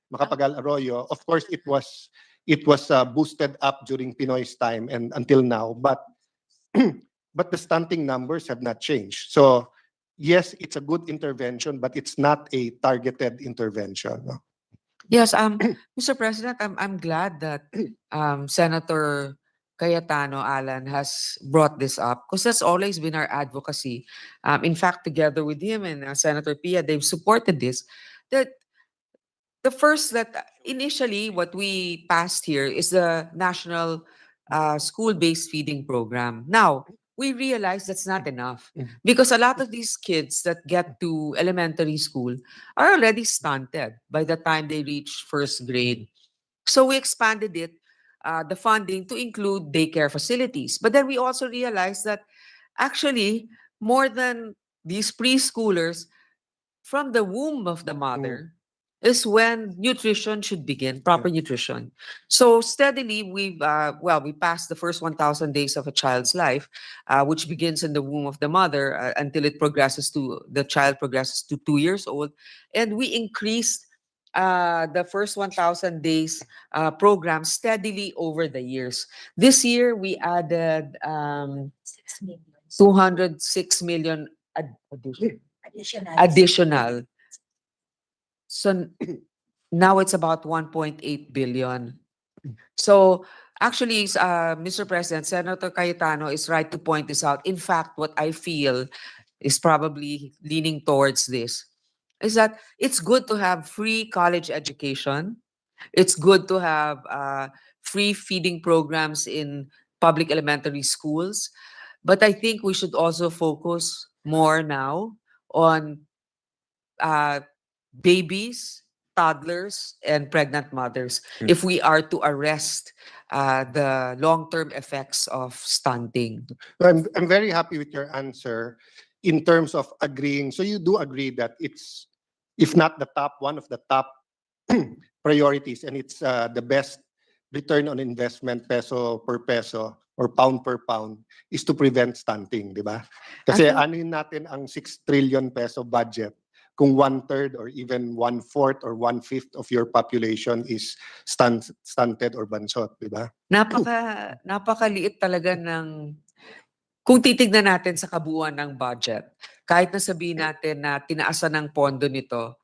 J: Macapagal Arroyo. Of course, it was boosted up during Pinoy's time and until now, but the stunting numbers have not changed. So yes, it's a good intervention, but it's not a targeted intervention. No?
A: Yes, Mr. President, I'm glad that Senator Cayetano Alan has brought this up because that's always been our advocacy. In fact, together with him and Senator Pia, they've supported this. That the first that initially what we passed here is the national school-based feeding program. Now, we realize that's not enough because a lot of these kids that get to elementary school are already stunted by the time they reach first grade. So we expanded it, the funding to include daycare facilities. But then we also realized that actually more than these preschoolers, from the womb of the mother is when nutrition should begin, proper nutrition. So steadily, we passed the first 1,000 days of a child's life, which begins in the womb of the mother until the child progresses to 2 years old. And we increased the first 1,000 days program steadily over the years. This year, we added
H: 6 million.
A: 206 million additional. So now it's about 1.8 billion. So actually, Mr. President, Senator Cayetano is right to point this out. In fact, what I feel is probably leaning towards this is that it's good to have free college education. It's good to have free feeding programs in public elementary schools. But I think we should also focus more now on babies, toddlers, and pregnant mothers if we are to arrest the long-term effects of stunting.
J: I'm very happy with your answer in terms of agreeing. So you do agree that it's, if not the top, one of the top priorities, and it's the best return on investment peso per peso or pound per pound is to prevent stunting, di ba? Kasi anuhin natin ang 6 trillion peso budget kung 1/3 or even 1/4 or 1/5 of your population is stunted or bansot, di ba?
A: Napakaliit talaga ng, kung titignan natin sa kabuuan ng budget, kahit na sabihin natin na tinaasan ng pondo nito,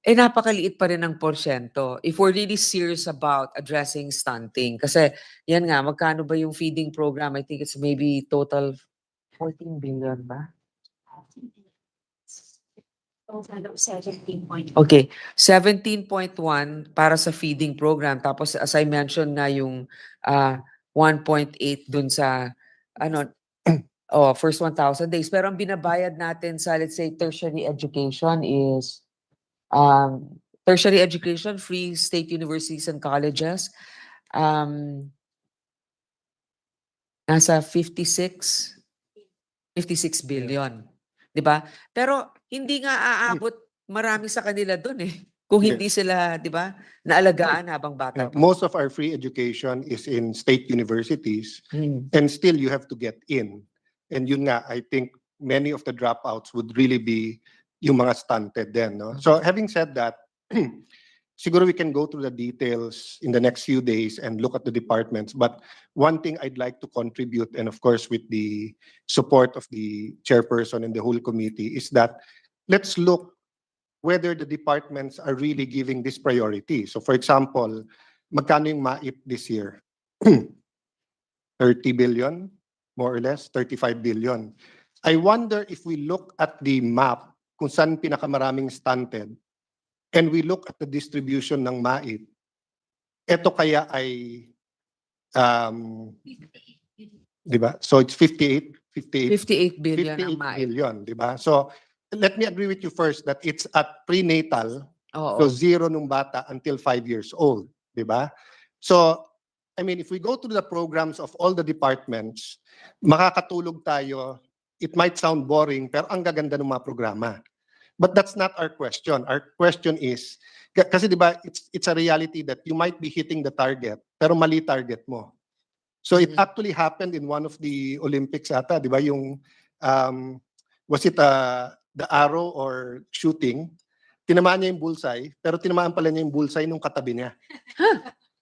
A: eh napakaliit pa rin ng porsyento if we're really serious about addressing stunting. Kasi yan nga, magkano ba yung feeding program? I think it's maybe total 14 billion ba?
H: Total of 17 point.
A: Okay, 17.1 para sa feeding program. Tapos as I mentioned na yung 1.8 dun sa ano first 1,000 days. Pero ang binabayad natin sa let's say tertiary education is tertiary education, free state universities and colleges, nasa 56 billion. 'Di ba? Pero hindi nga aabot marami sa kanila doon eh. Kung
J: Yeah.
A: hindi sila, 'di ba, naalagaan habang bata pa.
J: Most of our free education is in state universities,
A: Hmm.
J: and still you have to get in. And yun nga, I think many of the dropouts would really be yung mga stunted then, no? So having said that, siguro we can go through the details in the next few days and look at the departments. But one thing I'd like to contribute, and of course with the support of the chairperson and the whole committee, is that let's look whether the departments are really giving this priority. So for example, magkano yung MAIP this year? 30 billion, more or less, 35 billion. I wonder if we look at the map kung saan pinakamaraming stunted, and we look at the distribution ng MAIP, ito kaya ay, di ba? So it's
A: 58 billion ang
J: 58
A: MAIP.
J: billion, di ba? So let me agree with you first that it's at prenatal,
A: Oo.
J: so 0 nung bata until 5 years old, di ba? So, I mean, if we go through the programs of all the departments, makakatulog tayo. It might sound boring, pero ang gaganda ng mga programa. But that's not our question. Our question is, kasi di ba, it's a reality that you might be hitting the target, pero mali target mo. So it actually happened in one of the Olympics ata, di ba, yung, was it the arrow or shooting? Tinamaan niya yung bullseye, pero tinamaan pala niya yung bullseye nung katabi niya.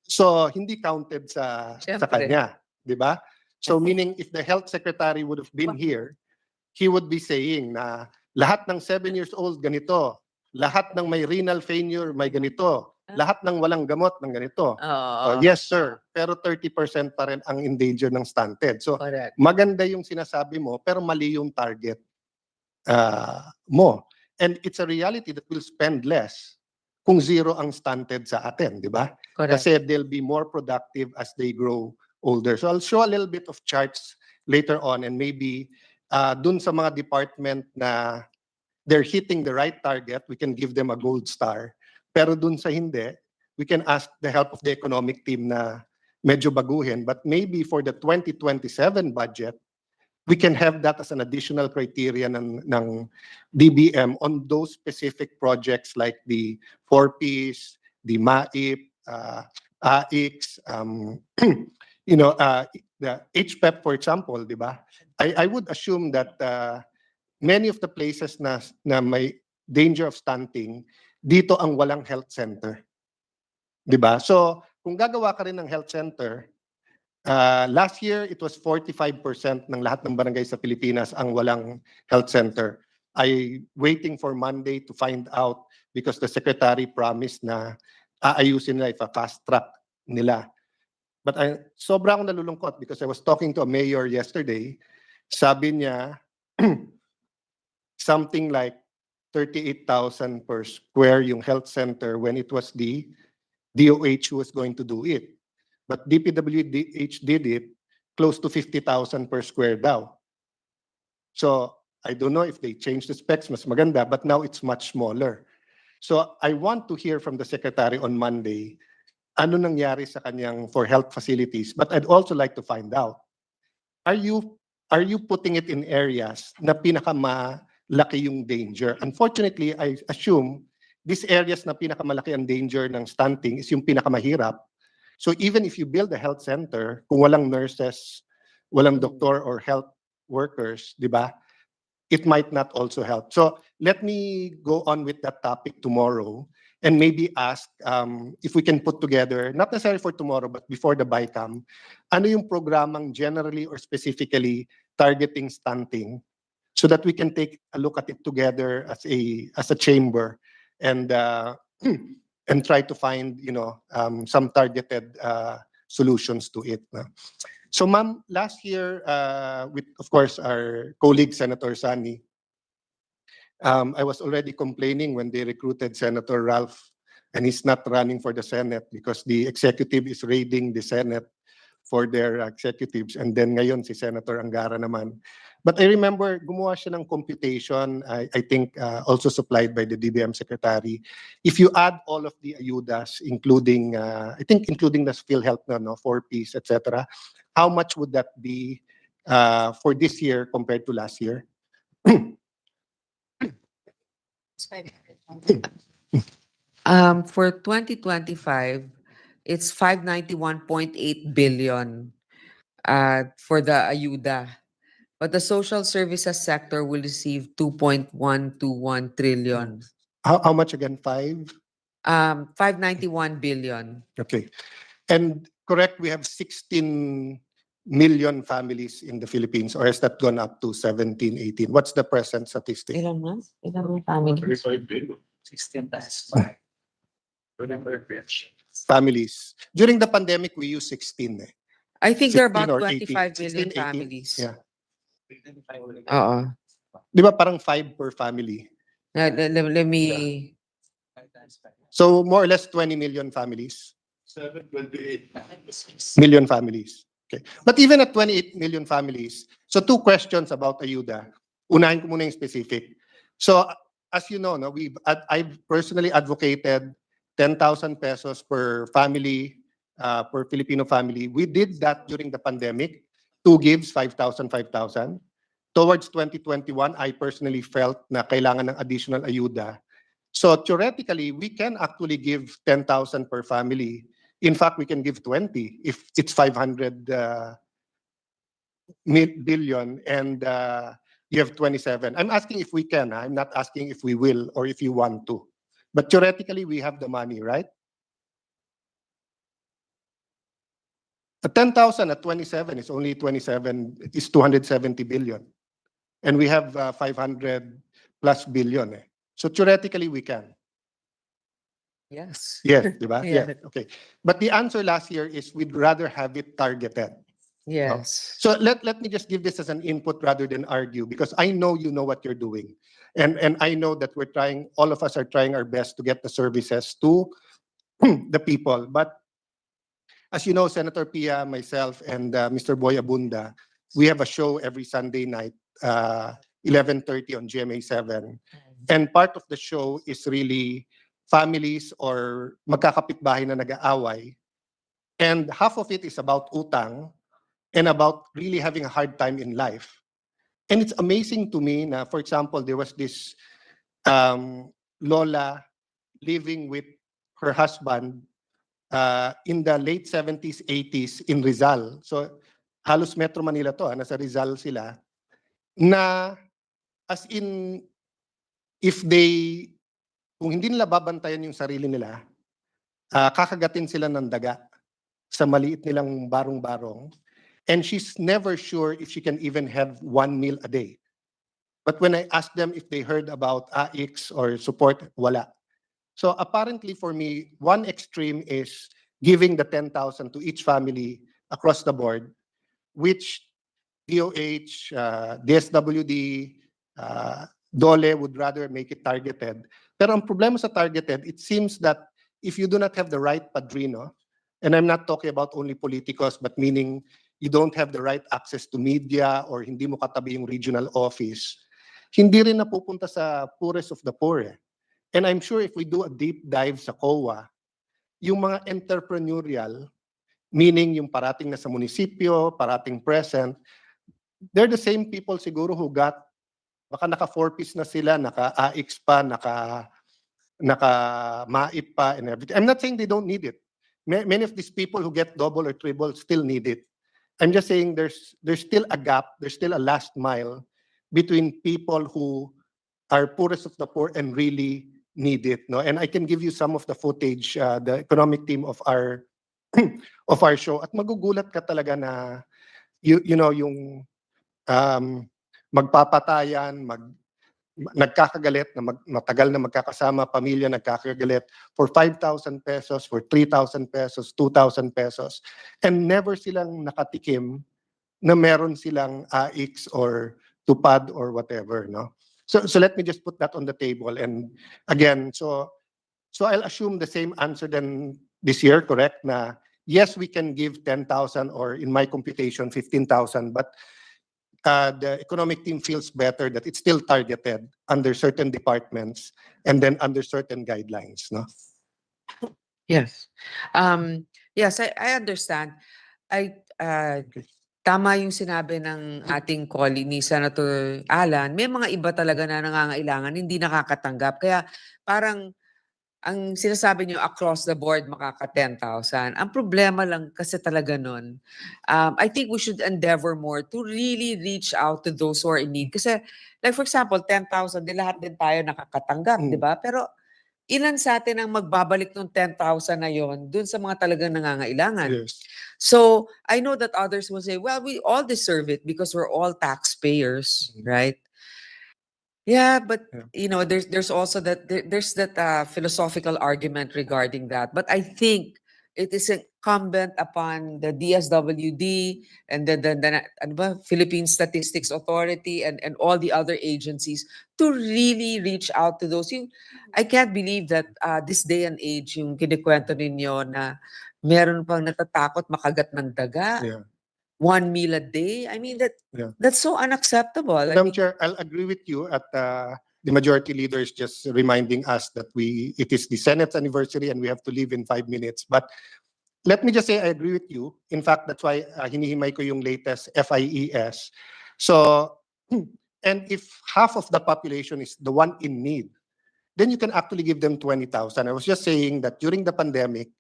J: So hindi counted sa
A: Siyempre.
J: kanya, di ba? So meaning if the health secretary would have been here, he would be saying na lahat ng 7 years old ganito, lahat ng may renal failure may ganito, lahat ng walang gamot ng ganito.
A: Oo.
J: Yes sir, pero 30% pa rin ang endangered ng stunted. So
A: Correct.
J: maganda yung sinasabi mo pero mali yung target mo. And it's a reality that we'll spend less kung 0 ang stunted sa atin, di ba?
A: Correct.
J: Kasi they'll be more productive as they grow older. So I'll show a little bit of charts later on, and maybe dun sa mga department na they're hitting the right target, we can give them a gold star. Pero dun sa hindi, we can ask the help of the economic team na medyo baguhin. But maybe for the 2027 budget, we can have that as an additional criteria ng DBM on those specific projects like the 4Ps, the MAIP, AIX, the HPEP, for example, di ba? I would assume that many of the places na may danger of stunting, dito ang walang health center. Di ba? So, kung gagawa ka rin ng health center, last year, it was 45% ng lahat ng barangay sa Pilipinas ang walang health center. I waiting for Monday to find out because the secretary promised na aayusin nila, fast track nila. But sobra akong nalulungkot because I was talking to a mayor yesterday. Sabi niya, something like 38,000 per square yung health center when it was the DOH who was going to do it. But DPWH did it close to 50,000 per square daw. So I don't know if they changed the specs, mas maganda, but now it's much smaller. So I want to hear from the secretary on Monday, ano nangyari sa kanyang for health facilities. But I'd also like to find out, are you putting it in areas na pinakamalaki yung danger? Unfortunately, I assume these areas na pinakamalaki ang danger ng stunting is yung pinakamahirap. So even if you build a health center, kung walang nurses, walang doktor or health workers, di ba? It might not also help. So let me go on with that topic tomorrow and maybe ask if we can put together, not necessarily for tomorrow, but before the BICAM, ano yung programang generally or specifically targeting stunting so that we can take a look at it together as a chamber and and try to find, some targeted solutions to it. No? So, ma'am, last year, with, of course, our colleague, Senator Sani, I was already complaining when they recruited Senator Ralph, and he's not running for the Senate because the executive is raiding the Senate for their executives. And then ngayon si Senator Angara naman. But I remember gumawa siya ng computation, I think also supplied by the DBM secretary. If you add all of the ayudas, including, I think including the PhilHealth, no, 4Ps, etc., how much would that be for this year compared to last year?
A: For 2025, it's 591.8 billion for the ayuda. But the social services sector will receive 2.121 trillion.
J: How much again?
A: 591 billion.
J: Okay. And correct, we have 16 million families in the Philippines, or has that gone up to 17, 18? What's the present statistic?
A: Ilan na? Ilan ang family?
G: 35 billion.
F: 16 times 5. Remember, Rich.
J: Families. During the pandemic, we used 16.
A: I think there are
J: 16
A: about
J: or 18.
A: 25 million
J: 16, 18?
A: families.
J: Yeah.
A: Oo.
J: Di ba parang 5 per family?
A: Let me...
J: So more or less 20 million families.
G: 728.
J: Million families. Okay. But even at 28 million families, so two questions about ayuda. Unahin ko muna yung specific. So as you know, no, I've personally advocated 10,000 pesos per family, per Filipino family. We did that during the pandemic. 2 gives, 5,000, 5,000. Towards 2021, I personally felt na kailangan ng additional ayuda. So theoretically, we can actually give 10,000 per family. In fact, we can give 20 if it's 500 billion and you have 27. I'm asking if we can. I'm not asking if we will or if you want to. But theoretically, we have the money, right? At 10,000 at 27 is only 27, is 270 billion. And we have 500 plus billion. So theoretically, we can.
A: Yes.
J: Yes, di ba?
A: Yeah.
J: Yes, okay. But the answer last year is we'd rather have it targeted.
A: Yes.
J: So let me just give this as an input rather than argue, because I know you know what you're doing. And I know that we're trying, all of us are trying our best to get the services to the people. But as you know, Senator Pia, myself, and Mr. Boy Abunda, we have a show every Sunday night, 11:30 on GMA7. And part of the show is really families or magkakapitbahay na nag-aaway. And half of it is about utang and about really having a hard time in life. And it's amazing to me na, for example, there was this Lola living with her husband in the late 70s, 80s in Rizal. So halos Metro Manila to, nasa Rizal sila, na as in, kung hindi nila babantayan yung sarili nila, kakagatin sila ng daga sa maliit nilang barong-barong. And she's never sure if she can even have one meal a day. But when I asked them if they heard about AIX or support, wala. So apparently for me, one extreme is giving the 10,000 to each family across the board, which DOH, DSWD, DOLE would rather make it targeted. Pero ang problema sa targeted, it seems that if you do not have the right padrino, and I'm not talking about only politicos, but meaning you don't have the right access to media or hindi mo katabi yung regional office, hindi rin napupunta sa poorest of the poor. And I'm sure if we do a deep dive sa COA, yung mga entrepreneurial, meaning yung parating na sa munisipyo, parating present, they're the same people siguro who got, baka naka 4-piece na sila, naka-AX pa, naka-MAIP pa, and everything. I'm not saying they don't need it. Many of these people who get double or triple still need it. I'm just saying there's still a gap, there's still a last mile between people who are poorest of the poor and really need it. No? And I can give you some of the footage, the economic team of our of our show. At magugulat ka talaga na you know yung magpapatayan, nagkakagalit, na matagal na magkakasama, pamilya nagkakagalit for 5,000 pesos, for 3,000 pesos, 2,000 pesos, and never silang nakatikim na meron silang AX or tupad or whatever, no? So let me just put that on the table. And again, so I'll assume the same answer than this year, correct? Na yes, we can give 10,000 or in my computation 15,000, but the economic team feels better that it's still targeted under certain departments and then under certain guidelines, no?
A: Yes. Yes, I understand. Tama yung sinabi ng ating colleague ni Senator Alan. May mga iba talaga na nangangailangan, hindi nakakatanggap. Kaya parang ang sinasabi niyo across the board makaka 10,000. Ang problema lang kasi talaga nun, I think we should endeavor more to really reach out to those who are in need. Kasi like for example, 10,000, di lahat din tayo nakakatanggap, di ba? Pero ilan sa atin ang magbabalik ng 10,000 na yon dun sa mga talagang nangangailangan?
J: Yes.
A: So I know that others will say, well, we all deserve it because we're all taxpayers, right? Yeah, but you know, there's also that there's that philosophical argument regarding that. But I think it is incumbent upon the DSWD and the ano ba, Philippine Statistics Authority and all the other agencies to really reach out to those. I can't believe that this day and age yung kinikwento ninyo na meron pang natatakot makagat ng daga.
J: Yeah.
A: 1 meal a day. I mean
J: Yeah.
A: that's so unacceptable. I
J: Madam
A: mean,
J: Chair, I'll agree with you at the majority leader is just reminding us that it is the Senate's anniversary and we have to leave in 5 minutes. But let me just say I agree with you. In fact, that's why hinihimay ko yung latest FIES. So, and if half of the population is the one in need, then you can actually give them 20,000. I was just saying that during the pandemic,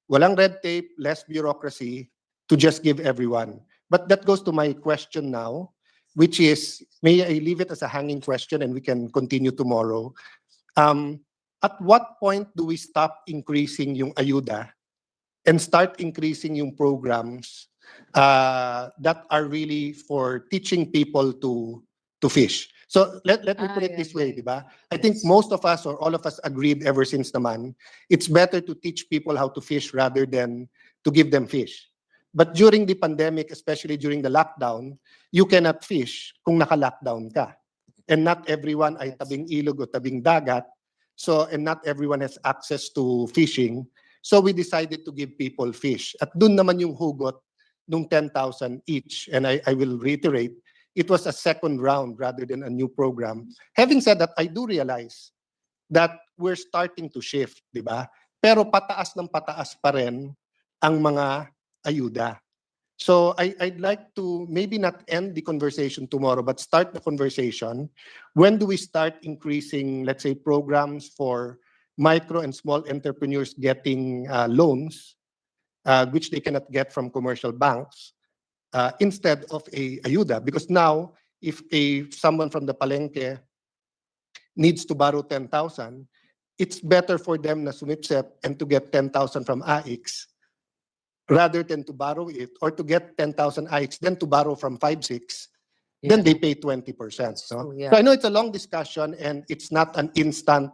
J: walang red tape, less bureaucracy to just give everyone. But that goes to my question now, which is, may I leave it as a hanging question and we can continue tomorrow. At what point do we stop increasing yung ayuda and start increasing yung programs that are really for teaching people to fish? So let me put it this way, di ba? I think most of us or all of us agreed ever since naman, it's better to teach people how to fish rather than to give them fish. But during the pandemic, especially during the lockdown, you cannot fish kung naka-lockdown ka. And not everyone ay tabing ilog o tabing dagat. So, and not everyone has access to fishing. So we decided to give people fish. At dun naman yung hugot nung 10,000 each. And I will reiterate, it was a second round rather than a new program. Having said that, I do realize that we're starting to shift, di ba? Pero pataas ng pataas pa rin ang mga ayuda. So I'd like to maybe not end the conversation tomorrow, but start the conversation. When do we start increasing, let's say, programs for micro and small entrepreneurs getting loans, which they cannot get from commercial banks, instead of a ayuda? Because now, if someone from the palengke needs to borrow 10,000, it's better for them na sumipsep and to get 10,000 from AIX rather than to borrow it or to get 10,000 AIX, then to borrow from 5-6, then they pay 20%. No?
A: yeah.
J: So I know it's a long discussion and it's not an instant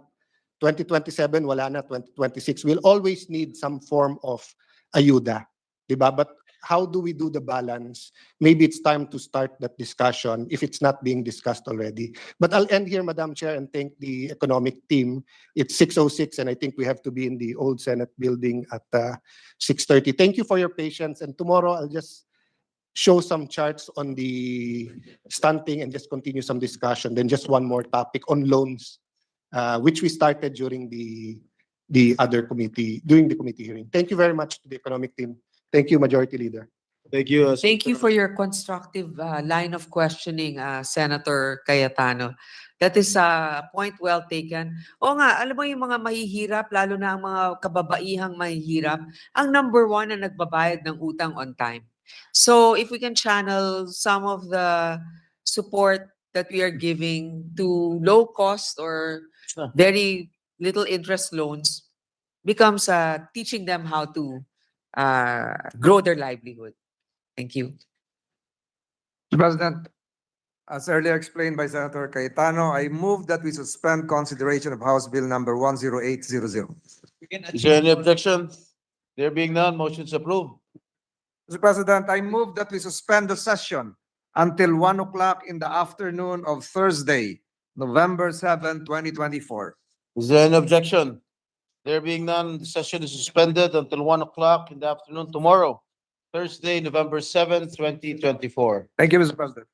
J: 2027, wala na, 2026. We'll always need some form of ayuda. Diba? But how do we do the balance? Maybe it's time to start that discussion if it's not being discussed already. But I'll end here, Madam Chair, and thank the economic team. It's 6:06 and I think we have to be in the old Senate building at 6:30. Thank you for your patience. And tomorrow I'll just show some charts on the stunting and just continue some discussion. Then just one more topic on loans, which we started during the other committee, during the committee hearing. Thank you very much to the economic team. Thank you, Majority Leader.
C: Thank you.
A: Thank you for your constructive line of questioning, Senator Cayetano. That is a point well taken. O nga, alam mo yung mga mahihirap, lalo na ang mga kababaihang mahihirap, ang number one na nagbabayad ng utang on time. So if we can channel some of the support that we are giving to low cost or very little interest loans becomes teaching them how to grow their livelihood. Thank you.
D: Mr. President, As earlier explained by Senator Cayetano, I move that we suspend consideration of House Bill number 10800.
C: Is there any objection? There being none, motion is approved.
D: Mr. President, I move that we suspend the session until 1 o'clock in the afternoon of Thursday, November 7, 2024.
C: Is there any objection? There being none, the session is suspended until 1 o'clock in the afternoon tomorrow, Thursday, November 7th, 2024.
D: Thank you, Mr. President.